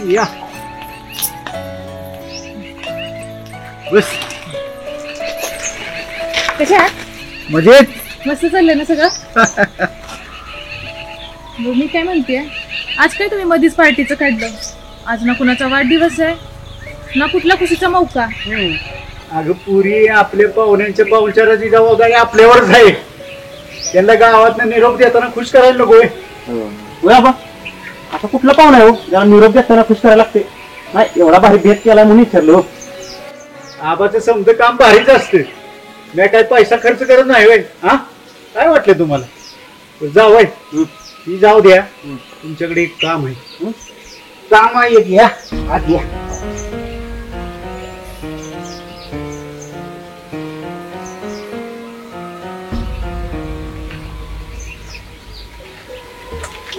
या बस. कशा म्हणजे मस्त चाललंय ना सगळं. मी काय म्हणते, आज काय तुम्ही मधीच पार्टीचं काढलं? आज ना कुणाचा वाढदिवस आहे ना कुठला खुशीचा मौका. अगं पुरी, आपल्या पाहुण्यांच्या पाहुणचाराची जबाबदारी आपल्यावरच आहे. त्यांना गावात निरोप देताना खुश करायला नको. बाबा आता कुठला पाहुणा आहे हो ज्याला निरोप देताना खुश करायला लागते? नाही एवढा भारी भेट केला म्हणून विचारलो. आबाचं समज काम भारीच असतं. मी काय पैसा खर्च करत नाही वय. हा काय वाटलं तुम्हाला? जाऊ वय ती जाऊ द्या. तुमच्याकडे एक काम आहे. काम आहे एक, या आत या.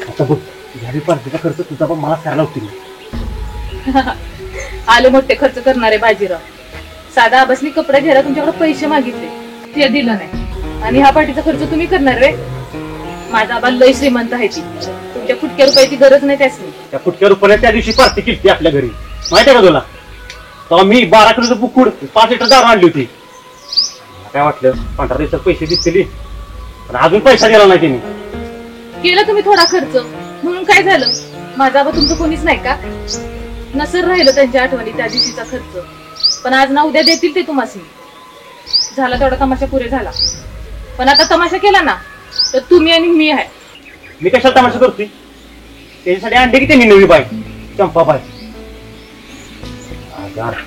आता बघ, ह्या पार्टीचा खर्च तुझा पण मला करायला होतील. आले मोठे खर्च करणारे बाजीराव. साधा आबासनी कपडे घ्यायला तुमच्याकडे पैसे मागितले, ते दिलं नाही. आणि हा पार्टीचा खर्च तुम्ही करणार रे? माझा आबा लय श्रीमंत आहे. ती तुमच्या फुटक्या रुपयाची गरज नाही त्यासनी. त्या फुटक्या रुपयाला त्या दिवशी पार्टी केली आपल्या घरी, माहिती आहे का तुला? तेव्हा मी 12 किलोचं बुकुड 5 लिटर दारू आणली होती. काय वाटलं 15 दिवसात पैसे दिसतील, पण अजून पैसा दिला नाही त्यांनी. केलं तुम्ही थोडा खर्च म्हणून काय झालं? माझा आबा तुमचं कोणीच नाही का? नसर राहिलं त्यांच्या आठवणी त्या दिवशीचा खर्च. पण आज ना उद्या देतील ते तुम्हाला. झाला तेवढा तमाशा पुरे झाला. पण आता तमाशा केला ना तर तुम्ही आणि मी आहे. मी कशाला तमाशा करतोय? त्याच्यासाठी आणले की त्यांनी नवी बाई, चंपा बाई.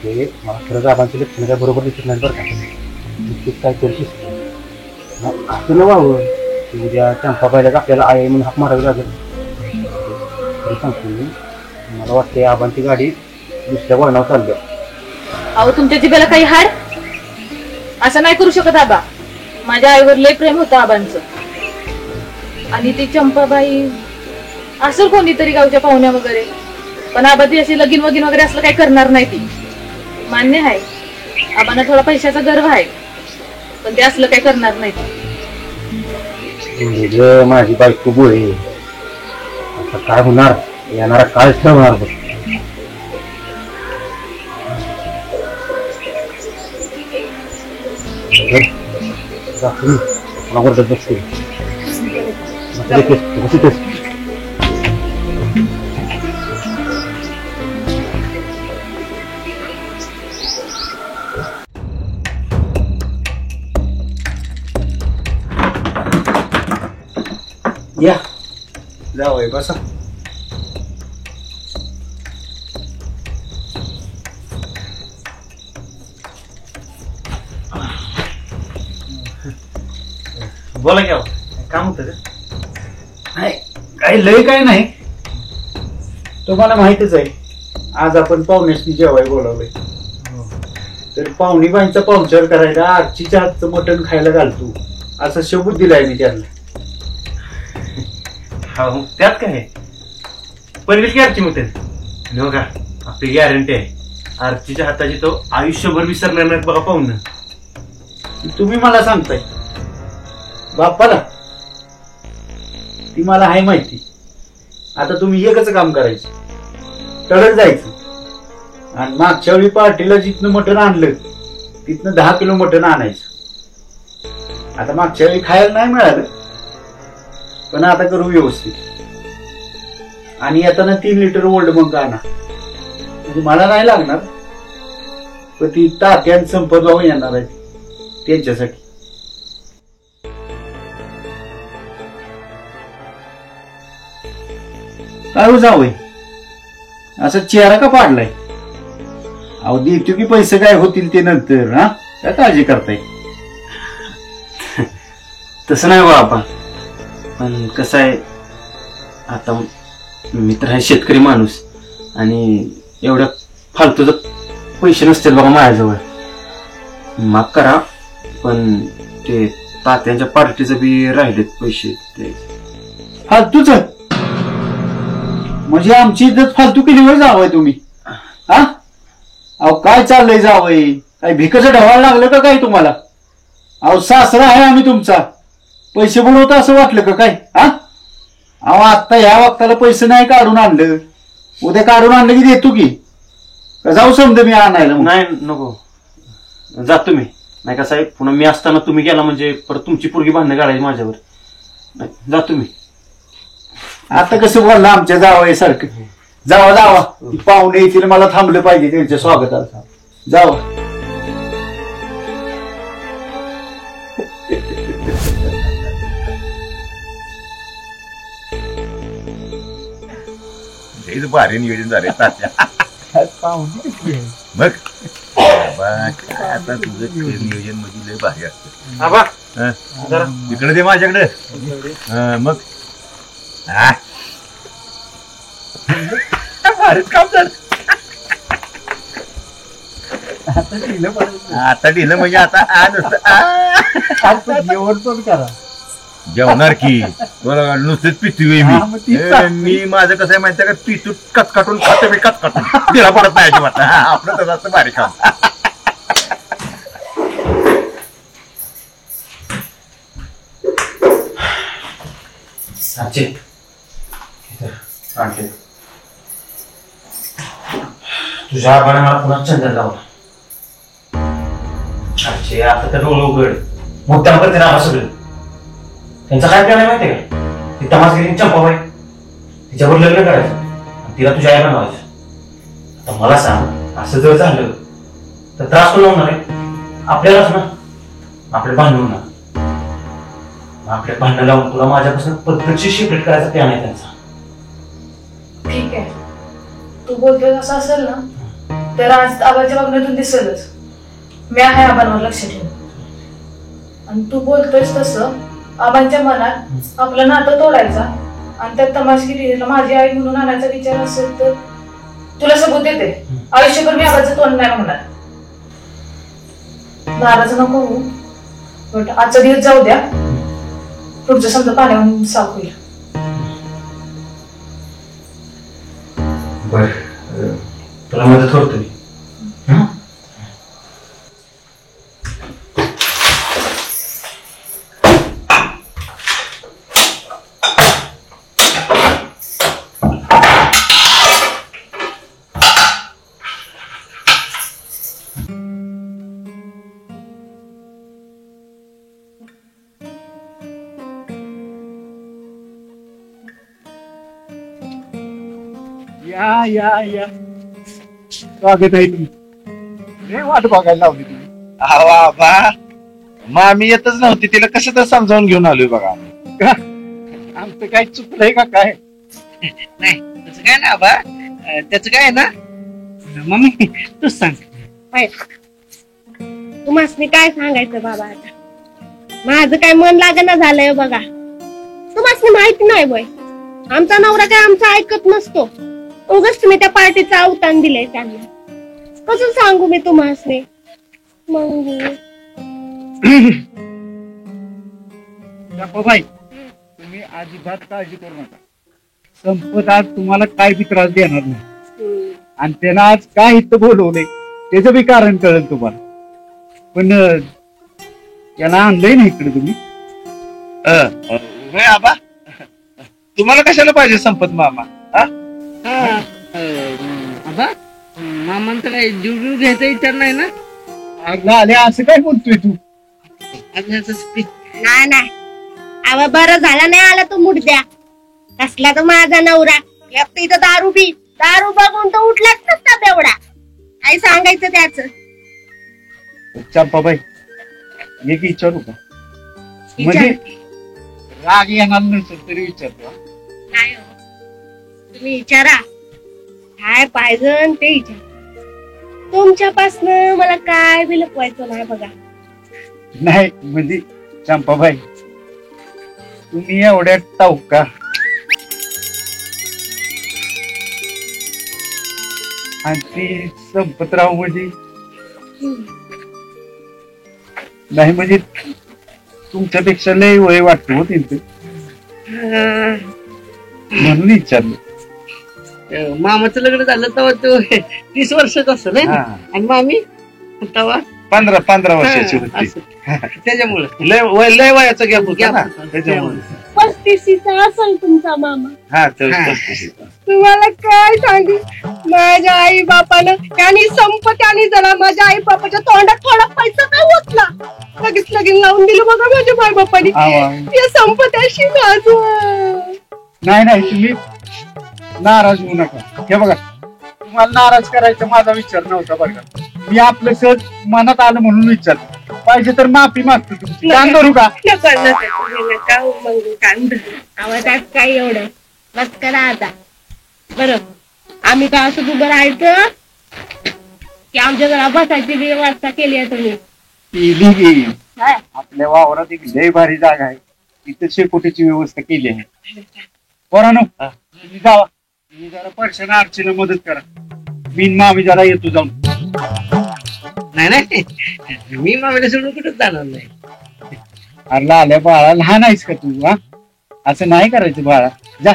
ते मला खरंच आबांचे लक्षण काय बरोबर दिसत नाही बरं का? काय करशील असं न व्हावं. उद्या चंपाबाईला आपल्याला आहे म्हणून हाक मारावी लागेल. सांगतो मी, मला वाटते आबांची गाडी दुसऱ्या वळणावर चालली. अहो तुमच्या जिभेला काही हाड? असं नाही करू शकत आबा. माझ्या आईवर लय प्रेम होतं आबांचं. आणि ती चंपाबाई असेल कोणीतरी गावच्या पाहुण्या वगैरे, पण आबा ती अशी लगीन वगीन वगैरे असलं काही करणार नाही. ती मान्य आहे, आबांना थोडा पैशाचा गर्व आहे, पण ते असलं काही करणार नाही. माझी बायको बोळे, आता काय होणार? येणारा काळ ठरवणार बघ. कोणाबरोबर बसते या जावय बसा. बोला की काम होतं का? नाही काही लय काय नाही. तुम्हाला माहितच आहे आज आपण पाहुण्याशी जेवाय बोलावलंय. तर पाहुणीबाईंचा पाहुणचार करायला आजच्या हातचं मटण खायला घालतो असं शबूत दिलाय मी त्यांना. हो त्यात काय पहिलीच आरची मटण बघा, आपली गॅरंटी आहे आरचीच्या हाताची तो आयुष्यभर विसरणार नाही बघा पाहुणं. तुम्ही मला सांगताय बाप्पाला? ती मला आहे माहिती. आता तुम्ही एकच काम करायचं, तळत जायचं आणि मागच्या वेळी पार्टीला जिथनं मटण आणलं तिथनं 10 किलो मटण आणायचं. आता मागच्या वेळी खायला नाही मिळालं, पण आता करू व्यवस्थित. आणि येताना 3 लिटर ओल्ड मग आणा, म्हणजे मला नाही लागणार, पण ती तात्यान संपत भाऊ येणार आहे त्यांच्यासाठी. काय हो जावय असं चेहरा का पाडलाय? अहो देतो की पैसे काय होतील ते नंतर. हा काय काळजी करताय? तसं नाही बाबा, पण कसं आहे आता मी तर आहे शेतकरी माणूस आणि एवढ्या फालतूच पैसे नसतील बघा माझ्याजवळ. माफ करा, पण ते तात्यांच्या पार्टीचं बी राहिलेत पैसे. ते फालतूच म्हणजे आमची इज्जत फालतू केली वय जावय तुम्ही? हा अहो काय चाललंय जावय? काय भिकाचं ढवायला लागलं का काय तुम्हाला? अहो सासरा आहे आम्ही तुमचा, पैसे बुडवता असं वाटलं का काय? हा अहो आत्ता ह्या वक्ताला पैसे नाही काढून आणलं उद्या काढून आणलं की देतो की का जाऊ समजा मी आणायला मग? नाही नको, जातो मी. नाही का साहेब, पुन्हा मी असताना तुम्ही गेला म्हणजे परत तुमची पोरगी भांडणं काढायची माझ्यावर. नाही, जातो मी. आता कसं बोलला आमच्या जावं सारखं. जावा जावा, पाहुणे येतील, मला थांबलं पाहिजे त्यांच्या स्वागताला. जावा. भारी नियोजन झाले तात्या. पाहुणे बघ बाबा, काय आता तुझं नियोजन मध्ये लय भारी असतं. आबा हं? जरा इकडे दे माझ्याकडे. मग हा. भारीच काम झालं. आता दिलं म्हणजे आता जेवण पण करा. जेवणार की तुला नुसतेच पितोय हा, मग तीच मी. चालते. मी माझं कसं आहे माहितीये का, पितू कटकाटून खाते मी कटकाटून तिला पडत नाही अजिबात. आपलं तर असतं भारी काम. आजी आणले. तुझ्या आबाने मला पुन्हा चंदन लावला. आजी आता तर डोळं उघड, मुद्दाम करते ना सगळं. त्यांचा काय प्लॅन आहे माहितीये का? ती तमासगिरी चंपाबाई, तिच्यावर लग्न करायचं आणि तिला तुझ्या आई बनवायचं. आता मला सांग, असं जर झालं तर त्रास कोण होणार आहे? आपल्यालाच ना. आपले भांडण होणार. आपल्या भांडण लावून तुला माझ्यापासून पद्धतशीर सेपरेट करायचा प्लॅन आहे त्यांचा. ठीक आहे, तू बोलतोय असं असेल ना, तर आज आबाच्या वागण्यातून दिसेलच मी आहे आबांवर लक्ष ठेवून. आणि तू बोलतोयस तसं आबांच्या मनात आपलं नातं तोडायचा आणि त्या तमाशगिरीला माझी आई म्हणून आणायचा विचार असेल तर तुला सबूत देते. आयुष्यभर मी आबाचं तोंड नाही म्हणणार. नाराज नको होऊ, बट आजचा दिवस जाऊ द्या. पुढचं समजा पाण्याहून साफ होईल. बर, तुला मदत करतो मी. या या या, स्वागत आहे तुम्ही. वाट बघायला लावली तुम्ही. बाबा मामी येतच नव्हती, तिला कसं तर समजावून घेऊन आलोय बघा. आमचं काही चुकलंय का काय? नाही तसं काय ना बा, त्याच काय ना मम्मी तूच सांग. तुम्हाला काय सांगायचं बाबा, आता माझं काय मन लागणं झालंय बघा. तुम्हाला माहिती नाही बाय, आमचा नवरा काय आमचं ऐकत नसतो. उगाच तुम्ही त्या पार्टीचं अवतान दिलंय त्यांना. कसं सांगू मी तुम्हाला? मग बाई, तुम्ही अजिबात काळजी करू नका. संपत आज तुम्हाला काय बी त्रास देणार नाही. आणि त्यानं आज काय इथं बोलवलंय त्याचं बी कारण कळेल तुम्हाला. पण त्याला आणलंय ना इकडे तुम्ही. होय आबा, तुम्हाला कशाला पाहिजे संपत मामा? आबा मामांचं काय जीव घ्यायचा विचार नाही ना? आले असं काय बोलतोय तू? नाही नाही, अव बरं झालं नाही आला तो मुडद्या. कसला तो माझा नवरा इथं दारू बघून तो उठलाच नसता तेवढा. काय सांगायचं त्याच? चंपाबाई, एक विचारू का? म्हणजे राग येणार नसेल तरी विचारतो. नाही हो. तुम्ही विचारा काय पाहिजे ते विचारा. तुमच्यापासनं मला काय बी लपवायचं नाही बघा. नाही म्हणजे चंपाबाई, तुम्ही एवढ्या टावका आणि ती संपतराव म्हणजे नाही, म्हणजे तुमच्यापेक्षा लय वय वाटतो हो त्यांचं, म्हणून विचारलं. मामाचं लग्न झालं तेव्हा तो 30 वर्षाचा असं नाही. हा. आणि मामी तेव्हा 15 वर्षाची होती. त्याच्यामुळे लय वयाचा गॅप होता ना त्याच्यामुळे. 35चा असेल तुमचा मामा. हा तर तुम्हाला काय सांगू, माझ्या आई बापानं त्यांनी संपत्याने जरा माझ्या आई बापाच्या तोंडात थोडा पैसा काय ओतला, लगेच लगीन लावून दिलं बघा माझ्या आई बापाने. या संपत्याशी माझं. नाही नाही, तुम्ही नाराज होऊ नका. हे बघा, तुम्हाला नाराज करायचा माझा विचार नव्हता बरं का. मी आपलं सहज मनात आलं म्हणून विचारलं. पाहिजे तर माफी मागतो तुमची. काम करू का? त्यात काय एवढं बस करा आता. बरं, आम्ही काय असं उभं राहायचं की आमच्या घरा बसायची व्यवस्था केली आहे तुम्ही? केली गेली. काय? आपल्या वावरात एक लय भारी जागा आहे, तिथं शेकोटीची व्यवस्था केली आहे. पोरांनो, तुम्ही जावा, तुम्ही जरा परशाना अर्चना मदत करा. मी न मामी जरा येतो जाऊन. नाही नाही, मी मामीला सोडून कुठंच जाणार नाही. अरे लाल्या बाळा, लहान आहेस का तू? हा, असं नाही करायचं बाळा. जा,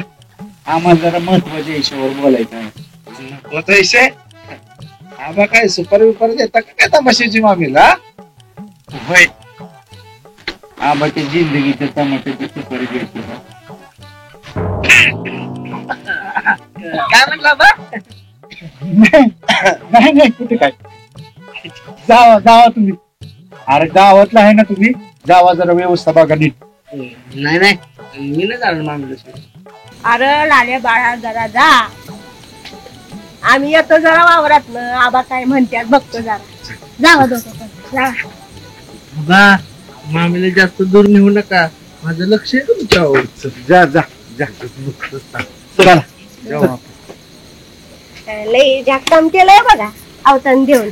आम्हाला जरा महत्वाच्या विषयावर बोलायचं आहे. होता विषय आबा काय सुपारी बिपारी देता का काय तमाशाची मामीला? होय, आंबाच्या जिंदगीच्या टमाट्याची सुपारी द्यायची. काय म्हणला बा? नाही नाही, कुठे काय. जावा जावा तुम्ही. अरे गावातला आहे ना तुम्ही, जावा जरा व्यवस्था बघा नीट. नाही नाही, मी नाही जाणार मामीला सोडून. अरे लाल्या बाळा जरा जा, आम्ही येतो जरा वावरात. आबा काय म्हणतात बघतो जरा. जावा दोघं पण, जावा. बा, मामीला जास्त दूर नेऊ नका, माझं लक्ष आहे तुमच्यावर. जा जा जा. चला जाऊ आपण. लय जागकाम केलंय बघा अवतान देऊन.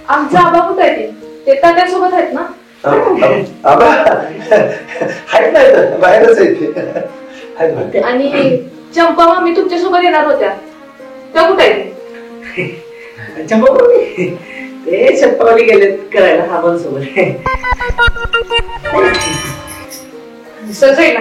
आमचा आबा कुठे आहे? ते तात्यासोबत आहेत ना? बाहेरच आहे. आणि चंपा मामी तुमच्या सोबत येणार होत्या, त्या कुठे आहेत? ते चप्पावली गेले करायला हा सोबत. सहज आहे ना?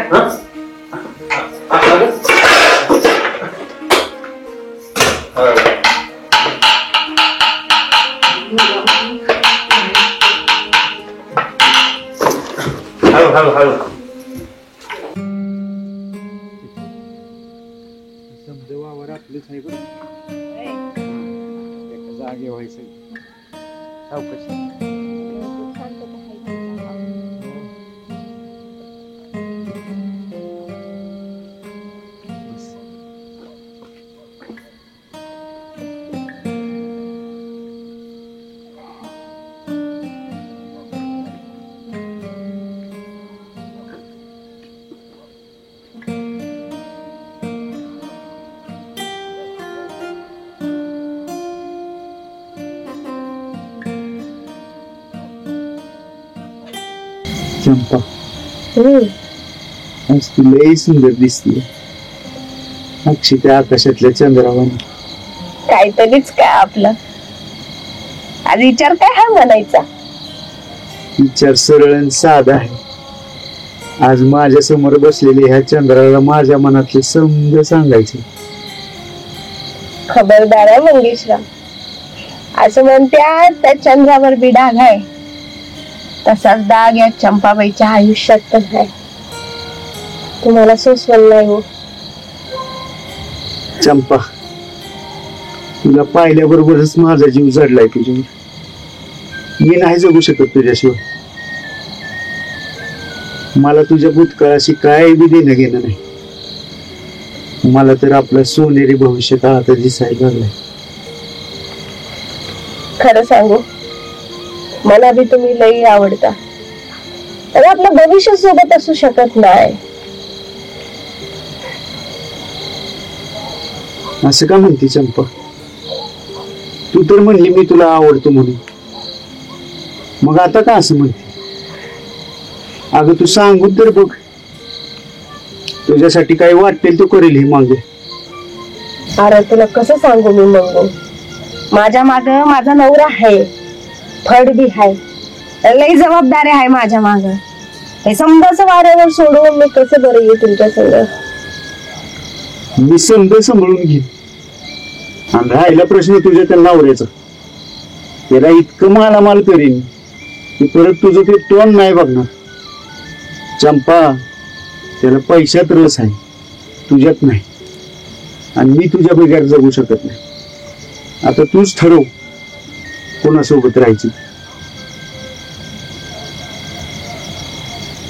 हळू समजा वावर आपलेच आहे बरं. एका जागे व्हायचं. सावकाश. चंपा, आज तू लई सुंदर दिसते. अक्षी त्या आकाशातल्या चंद्रावानी. काहीतरीच काय आपलं. आज विचार काय हा म्हणायचा? विचार सरळ आणि साधा आहे. आज माझ्या समोर बसलेले ह्या चंद्राला माझ्या मनातले समज सांगायचे. खबरदार आहे मंगेशराव, असं म्हणत्यात त्या चंद्रावर बी डाग आहे, तसाच डाग या चंपाबाईच्या आयुष्यात पण आहे. तुम्हाला सोसवल नाही हो. चंपा, तुला पाहिल्याबरोबरच माझा जीव जडलाय तुझ्यावर. मी नाही जगू शकत तुझ्याशिवाय. मला तुझ्या भूतकाळाशी काय बी देणं घेणं नाही. मला तर आपलं सोनेरी भविष्य का आता दिसायला लागलंय. खरं सांगू, मला बी तुम्ही लई आवडता, तर आपलं भविष्य सोबत असू शकत नाही. असं का म्हणते चंपा? तू तर म्हणली मी तुला आवडतो म्हणून, मग आता का असं म्हणते? अगं तू सांगून तर बघ, तुझ्यासाठी काही वाटेल तो करेल ही मागे. अरे तुला कसं सांगू मी मंगू, माझ्या माग माझा नवरा आहे, फड बी आहे, लई जबाबदारी आहे माझ्या माग. हे समजाच वाऱ्यावर सोडून मी कसं बरं येऊ तुमच्या संग. मी समज सांभाळून घे. आणि राहिला प्रश्न तुझ्या त्या नवऱ्याचा, त्याला इतकं मालामाल करीन की परत तुझं ते तोंड नाही बघणार. चंपा, त्याला पैशात रस आहे, तुझ्यात नाही. आणि मी तुझ्या बगैर जगू शकत नाही. आता तूच ठरव कोणासोबत राहायची.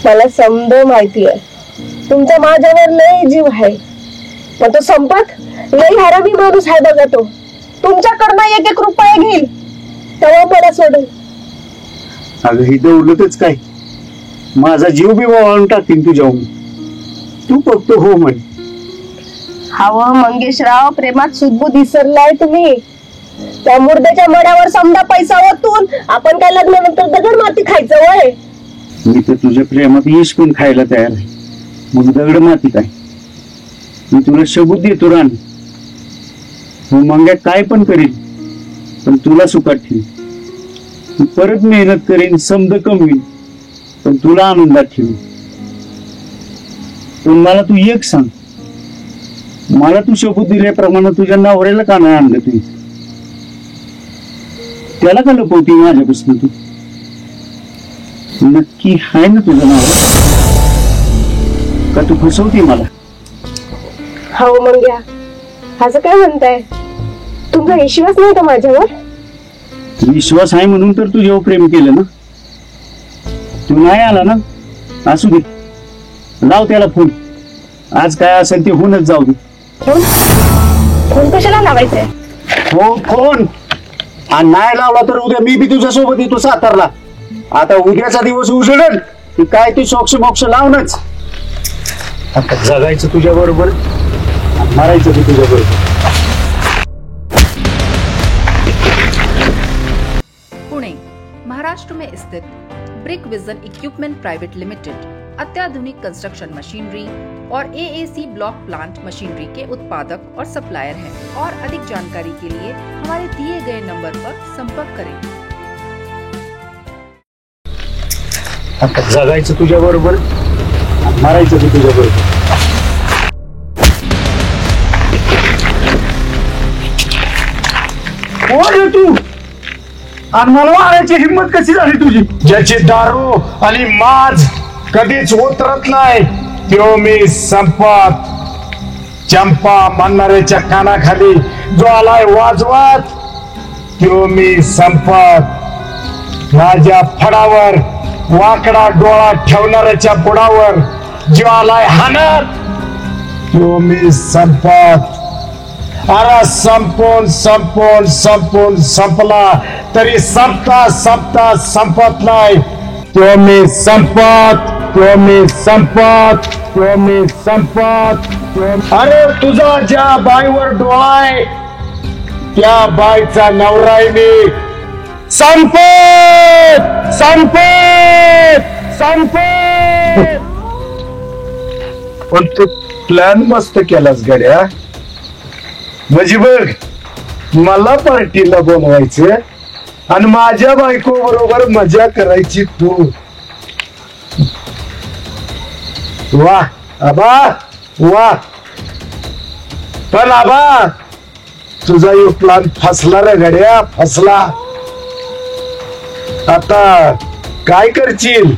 मला समज माहिती आहे तुमचा माझ्यावर लय जीव आहे, पण तो संपत लय हरामी माणूस आहे बघा. तो तुमच्याकडनं 1-1 रुपये घेईल तेव्हा मला सोडेल. अगं ही दौलतच काय, माझा जीव बी वाळून टाकीन तुझ्याहून. तू फक्त हो म्हण. हवं मंगेशराव, प्रेमात सुद्बुद्ध विसरलाय तुम्ही. त्या मुर्द्याच्या मड्यावर समजा पैसा ओतून आपण काय लग्नानंतर दगड माती खायचं वय. मी तर तुझ्या प्रेमात यश पण खायला तयार आहे, मग दगड माती काय. मी तुला शबूत देतो राणी. हो मंग्या काय पण करीन, पण तुला सुखात ठेवीन. मी परत मेहनत करीन, समज कमवीन, पण तुला आनंदात ठेवीन. पण मला तू एक सांग, मला तू शबूत दिल्याप्रमाणे तुझ्या नवऱ्याला का नाही आणलं तू? त्याला का लपवती माझ्यापासून तू? नक्की आहे ना तुझं नाव, का तू फसवते मला? हो मंग्या, असं काय म्हणताय? तुमचा विश्वास नाही का माझ्यावर? विश्वास आहे म्हणून तर तुझ्यावर प्रेम केलं ना. तू नाही आला ना, असू दे, लाव त्याला फोन. आज काय असेल ते होऊनच जाऊ दे. फोन कशाला लावायचंय? हो फोन. आणि नाही लावला तर उद्या मी बी तुझ्या सोबत येतो सातारला. आता उद्याचा दिवस उजडेल की काय ते सोक्ष मोक्ष लावूनच. आता जगायचं तुझ्या बरोबर, मारायचं बी तुझ्या बरोबर. पुणे, महाराष्ट्र में स्थित brick vision equipment private limited अत्याधुनिक कंस्ट्रक्शन मशीनरी और AAC ब्लॉक प्लांट मशीनरी के उत्पादक और सप्लायर हैं और अधिक जानकारी के लिए हमारे दिए गए नंबर पर संपर्क करें. आता जगायचं तुझ्या बरोबर, मारायचं बी तुझ्या बरोबर. कोण रे तू? आणि मला मारायची हिंमत कशी झाली तुझी? ज्याची दारू आणि माज कधीच उतरत नाही त्यो मी संपत. चंपा म्हणणाऱ्याच्या कानाखाली जो आलाय वाजवत त्यो मी संपत. माझ्या फडावर वाकडा डोळा ठेवणाऱ्याच्या बुडावर जो आलाय हाणत त्यो मी संपत. अरे संपून संपून संपून संपला तरी संपता संपता संपत नाही. तो मी संपत, तो मी संपत, तो मी संपत. अरे तुझा ज्या बाईवर डोळाय त्या बाईचा नवराय मी. संपत संपत संपत. पण तू प्लॅन मस्त केलास गड्या. म्हणजे बघ, मला पार्टीला बोलवायचं आणि माझ्या बायको बरोबर मजा करायची तू. वा आबा वा. पण आबा तुझा यो प्लॅन फसला रे गड्या, फसला. आता काय करशील?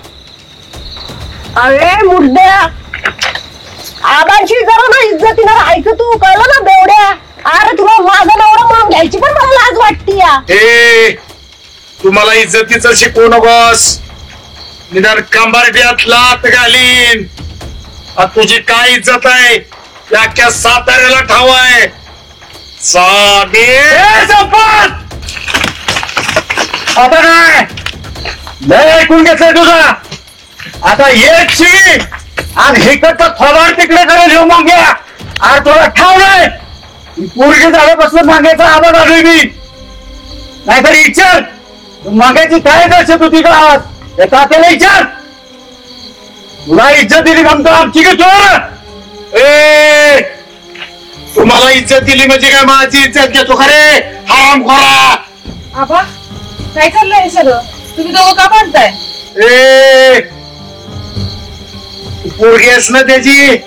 अरे मुर्द्या, आबांची जरा ना इज्जतीनं राहायचं तू, कळलं ना बेवड्या? अरे तुला माझा नवरा म्हणून घ्यायची पण मला लाज वाटते या. ए तुम्हाला इज्जतीचं शिकवू नकोस. निदान कंबारट्यात लात घालीन. तुझी काय इज्जत आहे त्या अख्ख्या साताऱ्याला ठाव आहे. आता काय लय ऐकून घेतलंय तुझा. आता एक शी आणि हिकडचं थोबाड तिकडे करेल घेऊ मग घ्या. अरे तुला ठाव नाही, पोरगी झाल्यापासून मागायचा आवाज आलोय मी. नाहीतर विचार मागायची काय दर्शत होती गावात, तात्याला विचार. तुला इज्जत दिली म्हणतो आमची घेतो. तुम्हाला इज्जत दिली म्हणजे काय माझी इज्जत घेतो का रे हराम खोरा. आबा काय चाललंय हे सगळं? तुम्ही दोघं का म्हणताय? ए तू पोरगी आहेस ना त्याची,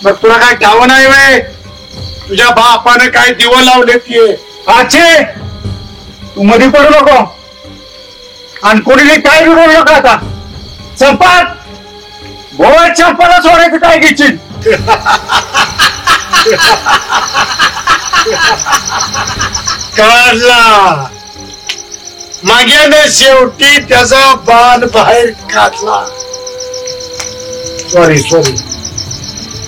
मग तुला काय ठाव नाही वय? तुझ्या बापानं काय दिवं लावले ते. अच्छे तू मध्ये पडू नको आणि कोणी काय बिघडू नका. आता चंपात भोळ चंपाला सोडायचं काय घेशील? काढला माग्याने शेवटी त्याचा बाण बाहेर काढला. सॉरी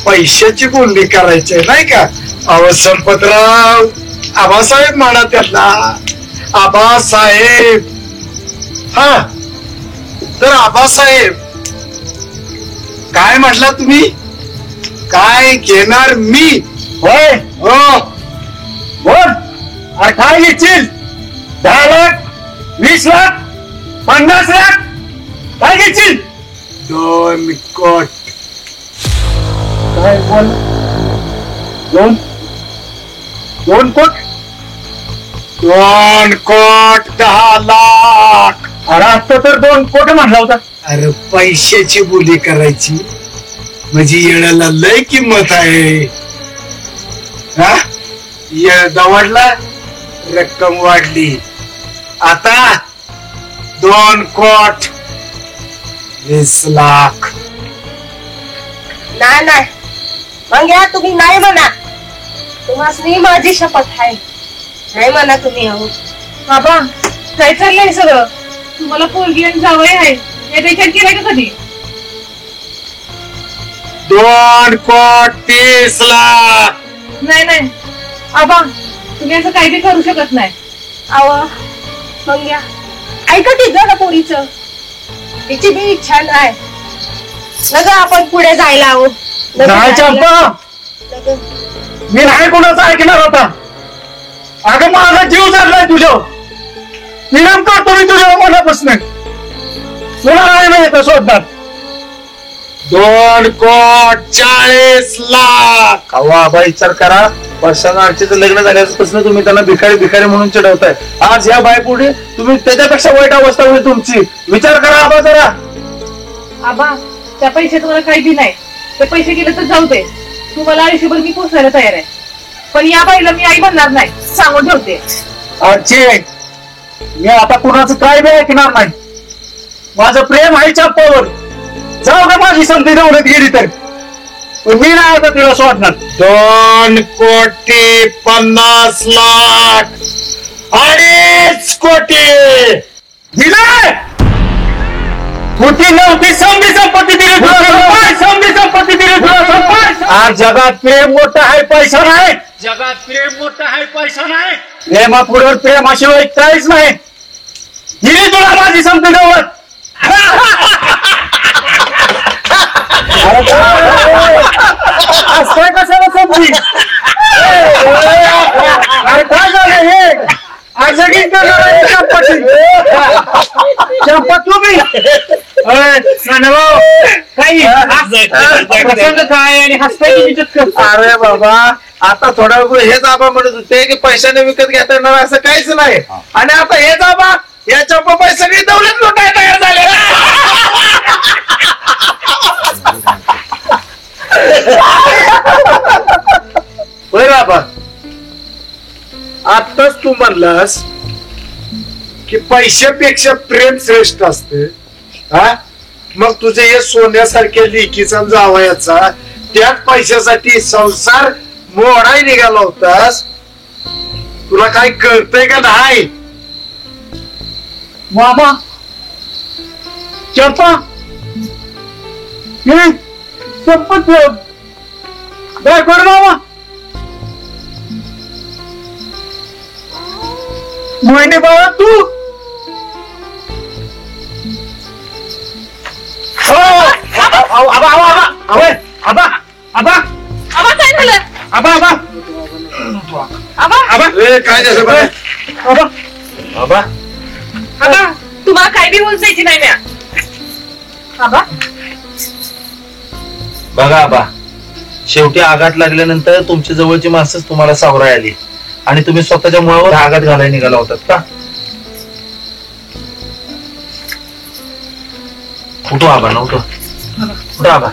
पैशाची बोलणी करायची नाही का? अहो संपतराव आबासाहेब म्हणा त्यांना, आबासाहेब. हा तर आबासाहेब काय म्हटला तुम्ही? काय घेणार मी? होय हो बोल. अरे काय घेशील? 10 लाख 20 लाख 50 लाख काय घेशील? 2 कोट. काय बोल? 2 कोट 2 कोट 10 लाख. अरे आता तर 2 कोट म्हणला होता. अरे पैशाची बोली करायची म्हणजे येण्याला लय किंमत आहे. हा येळ दवडला रक्कम वाढली. आता 2 कोट 20 लाख. नाही मग या तुम्ही नाही म्हणा. तुम्हाला माझी शपथ आहे. नाही म्हणा तुम्ही. अहो बाबा काय चाललंय हे सगळं? तुम्हाला पोरगी आणि जावई आहे हे विचार केलाय का कधी? 2 कोट 30 लाख. नाही आबा तुम्ही असं काही बी करू शकत नाही. अहो मग या ऐका की जरा पोरीच तिची बी इच्छा नाही नग आपण पुढे जायला. आहो नाही चंपा मी नाही कोणाचं ऐकणार होता. अगं माझा जीव चाललाय तुझ्या नियम करतो मी तुझ्या मनापासून. तुला नाही माहिती शोधणार. 2 कोट 40 लाख. अहो आबा विचार करा, वर्षानं आरतीचं लग्न झाल्यापासून तुम्ही त्यांना भिकारी म्हणून चिडवताय. आज या बाय पुढे तुम्ही त्याच्यापेक्षा वाईट अवस्था होईल तुमची. विचार करा आबा जरा. आबा त्या पैशात मला काही बी नाही. ते पैसे गेले तर जाऊ दे. तुम्हाला आयुष्यभर मी पोसायला तयार आहे. पण या बाईला मी आई बनणार नाही सांगून ठेवते. अच्छे मी आता कुणाचं काय बी ऐकणार नाही. माझं प्रेम आहे चंपावर. जाऊ का माझी संधी निवडत गेली तर. पण मी नाही आता तिला सोडणार. 2 कोटी 50 लाख 2.5 कोटी दिलाय. होती नव्हती समधी संपत्ती दिली तुला. समधी संपत्ती दिली तुला. आज जगात प्रेम मोठं आहे पैसा नाही. जगात प्रेम मोठं आहे पैसा नाही. प्रेमापुढे प्रेमाशिवाय काहीच नाही. दिली तुला माझी संपत्ती नव्हत. असं कशाला समजी? अरे काय झालं हे? आज चंपा तुम्ही काही काय आणि हसताय. अरे बाबा आता थोडा वेळ हेच आबा म्हणत होते की पैशाने विकत घेता येणार असं काहीच नाही. आणि आता हेच आबा या चंपा पैसे सगळी दौलत लुटायला तयार झाले. बरं आबा आताच तू म्हणलास की पैशापेक्षा प्रेम श्रेष्ठ असते. हा मग तुझे हे सोन्यासारख्या लेकीचा जावयाचा त्याच पैशासाठी संसार मोडाय निघाला होतास. तुला काय कळतंय का नाही? मामा चंपा संपत काय कर मामा. मोहिनी बाबा तू आबा काय झालं? आबा काय झालं बरं? आबा आबा तुम्हाला काय बी बोलायची नाही म्या. आबा बघा आबा शेवटी आघात लागल्यानंतर तुमच्या जवळची माणसंच तुम्हाला सावराय आली आणि तुम्ही स्वतःच्या मुळावर आघात घालायला निघाला होतात का? उठो आबा ना, उठो उठा आबा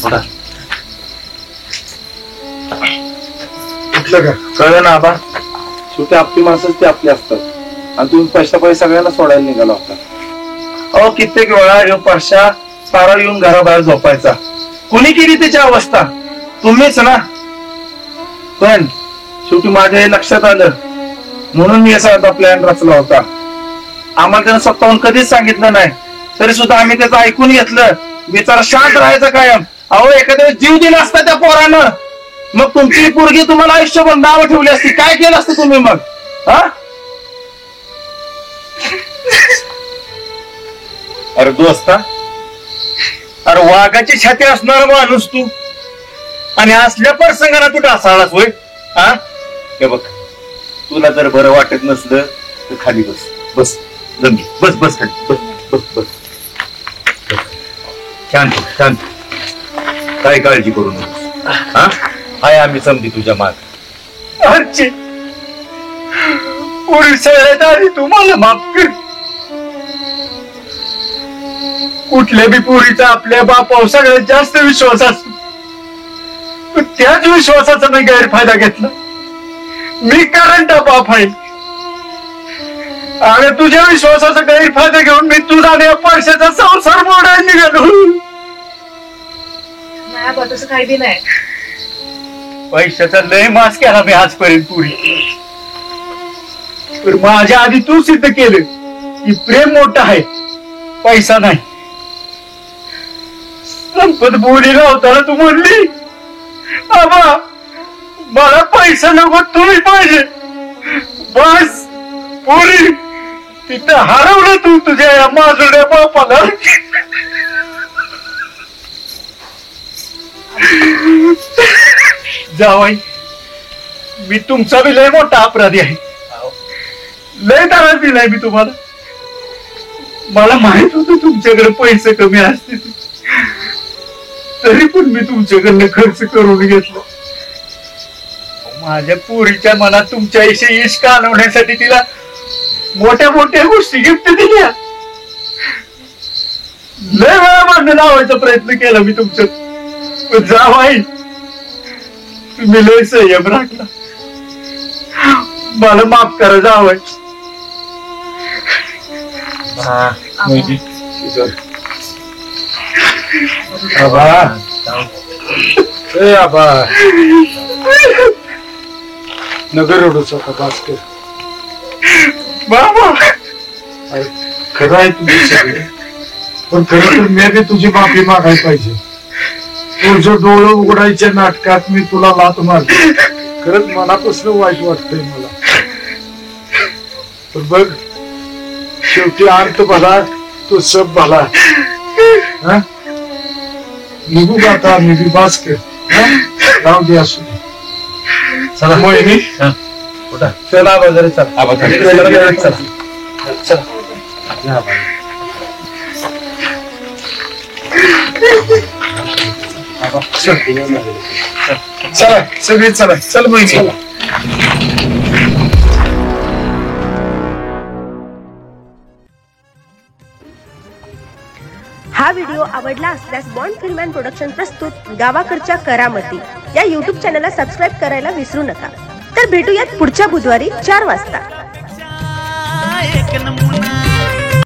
उठा. उठलं का? कळलं ना आबा? शेवटी आपली माणसंच ती आपली असतात आणि तुम्ही पैसा सगळ्यांना सोडायला निघाला होता. अहो कित्येक वेळा ह्यो परशा सारा येऊन घराबाहेर झोपायचा. कुणी केली त्याची अवस्था? तुम्हीच ना. पण शेवटी माझ्या हे लक्षात आलं म्हणून मी असा प्लॅन रचला होता. आम्हाला त्यानं स्वतःहून कधीच सांगितलं नाही, तरी सुद्धा आम्ही त्याचं ऐकून घेतलं. बिचारा शांत राहायचं कायम. अहो एखाद्या जीव दिला असता त्या पोरानं, मग तुमची पोरगी तुम्हाला आयुष्यभर नाव ठेवली असती. काय केलं असतं तुम्ही मग? हा? अरे दोस्ता, अरे वाघाची छाती असणारा माणूस तू आणि असल्या प्रसंगाला तू ढासळलास होय. हा हे बघ, तुला जर बरं वाटत नसलं तर खाली बस. बस जमली, बस बस खाली बस बस बस. शांत शांत, काय काळजी करू नको. हा हाय आम्ही समजी तुझ्या माग. आजची पुरी सगळ्यात आधी तुम्हाला माफ कर. कुठल्या बी पोरीचा आपल्या बापावर सगळ्यात जास्त विश्वास असतो, पण त्याच विश्वासाचा मी गैरफायदा घेतला. मी करंट बाप आहे आणि तुझ्या विश्वासाचा गैरफायदा घेऊन मी तुझा आणि पैशाचा संसार मोडायला निघालो. नाही आबा, तसं काही बी नाही. पैशाचा लय मास केला मी आजपर्यंत पुरी, तर माझ्या आधी तू सिद्ध केलं की प्रेम मोठं आहे, पैसा नाही. संपत बोलीला होताना तू म्हणली, आबा मला पैसा नको, तुम्ही पाहिजे. बस पुरी, तिथं हरवलं तू तुझ्या या माजुड्या बापाला. जावाई, मी तुमचा बी लय मोठा अपराधी आहे. लय त्रास दिलाय मी तुम्हाला. मला माहित होतं तुमच्याकडे पैसे कमी असतील, तरी पण मी तुमच्याकडनं खर्च करून घेतला. माझ्या पोरीच्या मनात तुमच्याविषयी इश्क आणवण्यासाठी तिला मोठ्या मोठ्या गोष्टी गिफ्ट दिल्या. लय वेळा भांडण लावायचा प्रयत्न केला मी तुमच्यात, पण जावाई तुम्ही लय संयम राखला. मला माफ करा जावाई. नगर रडूच होता भास्कर. बाबा खरं आहे तुझी सगळी, पण खरं तर मी बी तुझी माफी मागायला पाहिजे. तुझं डोळं उघडायच्या नाटकात मी तुला लात मारली. खरंच मनापासून वाईट वाटतंय मला. पण बघ, शेवटी अर्थ भला तो सब भला. निघू का आता मी बी भास्कर? जाऊ दे असू दे. चला मोहिनी, चला बाजारात चला. चला चला सगळे चला. चल मोहिनी. हा व्हिडिओ आवडला असल्यास बॉन्ड फिल्म अँड प्रोडक्शन प्रस्तुत गावाकडच्या करामती या युट्यूब चॅनलला सबस्क्राईब करायला विसरू नका. तर भेटूयात पुढच्या बुधवारी 4 वाजता.